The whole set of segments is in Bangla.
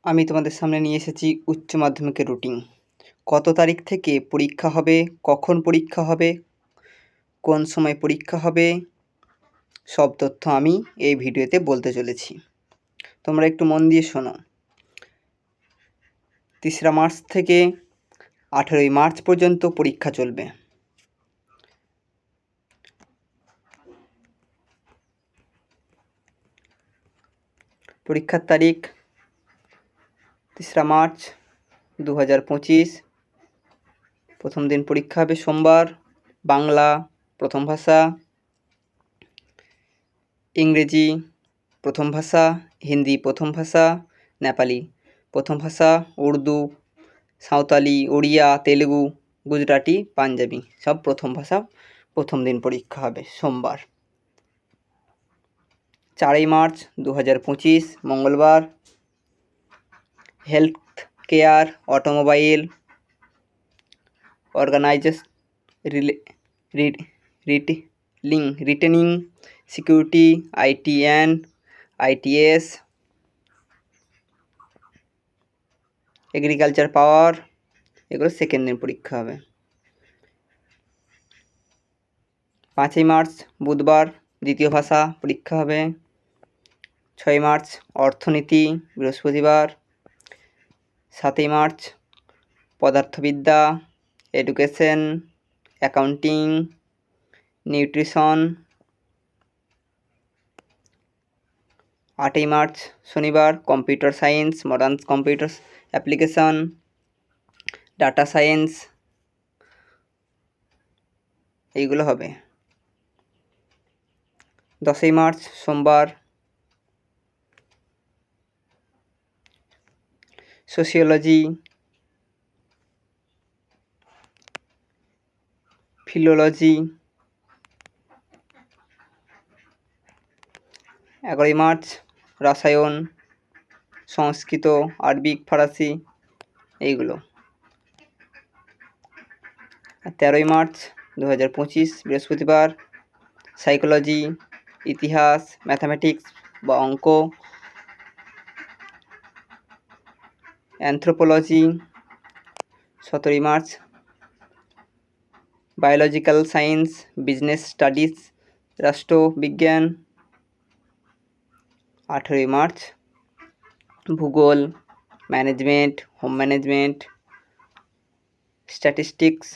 আমি তোমাদের সামনে নিয়ে এসেছি উচ্চ মাধ্যমিকের রুটিন। কত তারিখ থেকে পরীক্ষা হবে, কখন পরীক্ষা হবে, কোন সময় পরীক্ষা হবে, সব তথ্য আমি এই ভিডিওতে বলতে চলেছি। তোমরা একটু মন দিয়ে শোনো। 3রা মার্চ থেকে 18ই মার্চ পর্যন্ত পরীক্ষা চলবে। পরীক্ষার তারিখ 3রা মার্চ 2025। প্রথম দিন পরীক্ষা হবে সোমবার। বাংলা প্রথম ভাষা, ইংরেজি প্রথম ভাষা, হিন্দি প্রথম ভাষা, নেপালি প্রথম ভাষা, উর্দু, সাঁওতালি, ওড়িয়া, তেলেগু, গুজরাটি, পাঞ্জাবি সব প্রথম ভাষা। প্রথম দিন পরীক্ষা হবে সোমবার। 4ই মার্চ 2025 মঙ্গলবার। Health care, automobile, retaining, security, ITN, ITS, agriculture power, এগুলো সেকেন্ড দিন পরীক্ষা হবে। 5ই মার্চ বুধবার দ্বিতীয় ভাষা পরীক্ষা হবে। 6ই মার্চ অর্থনীতি বৃহস্পতিবার। 7ই মার্চ পদার্থবিদ্যা, এডুকেশন, অ্যাকাউন্টিং, নিউট্রিশন। 8ই মার্চ শনিবার computer science, modern computer application, data science, এইগুলো হবে। 10ই মার্চ সোমবার সোশিওলজি, ফিলোলজি। 11ই মার্চ রসায়ন, সংস্কৃত, আরবিক, ফারাসি, এইগুলো। 13ই মার্চ 2025 বৃহস্পতিবার সাইকোলজি, ইতিহাস, ম্যাথামেটিক্স বা অঙ্ক, অ্যানথ্রোপোলজি। 17ই March biological science, business studies, রাষ্ট্রবিজ্ঞান। 18ই মার্চ ভূগোল, ম্যানেজমেন্ট, হোম ম্যানেজমেন্ট, স্ট্যাটিস্টিক্স।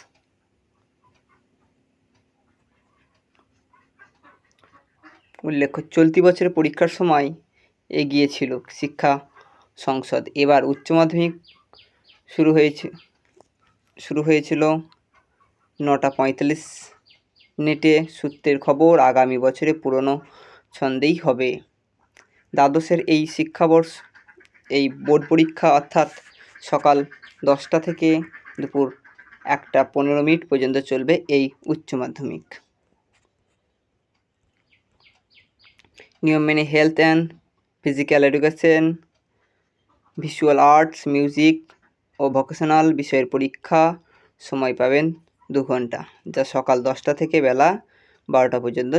উল্লেখ্য, চলতি বছরের পরীক্ষার সময় এগিয়েছিল শিক্ষা সংসদ। এবার উচ্চ মাধ্যমিক শুরু হয়েছিল 9:45 মিনিটে। সূত্রের খবর, আগামী বছরে পুরনো ছন্দেই হবে। দ্বাদশের এই শিক্ষাবর্ষ এই বোর্ড পরীক্ষা অর্থাৎ সকাল 10টা থেকে দুপুর 1:15 পর্যন্ত চলবে এই উচ্চ মাধ্যমিক। নিয়ম মেনে health and physical education, visual arts, music ও ভোকেশনাল বিষয়ের পরীক্ষা সময় পাবেন 2 ঘন্টা, যা সকাল 10টা থেকে বেলা 12টা পর্যন্ত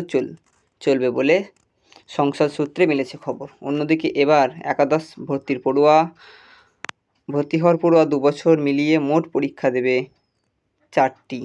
চলবে বলে সংসদ সূত্রে মিলেছে খবর। অন্যদিকে এবার একাদশ ভর্তি হওয়ার পড়ুয়া 2 বছর মিলিয়ে মোট পরীক্ষা দেবে 4টি।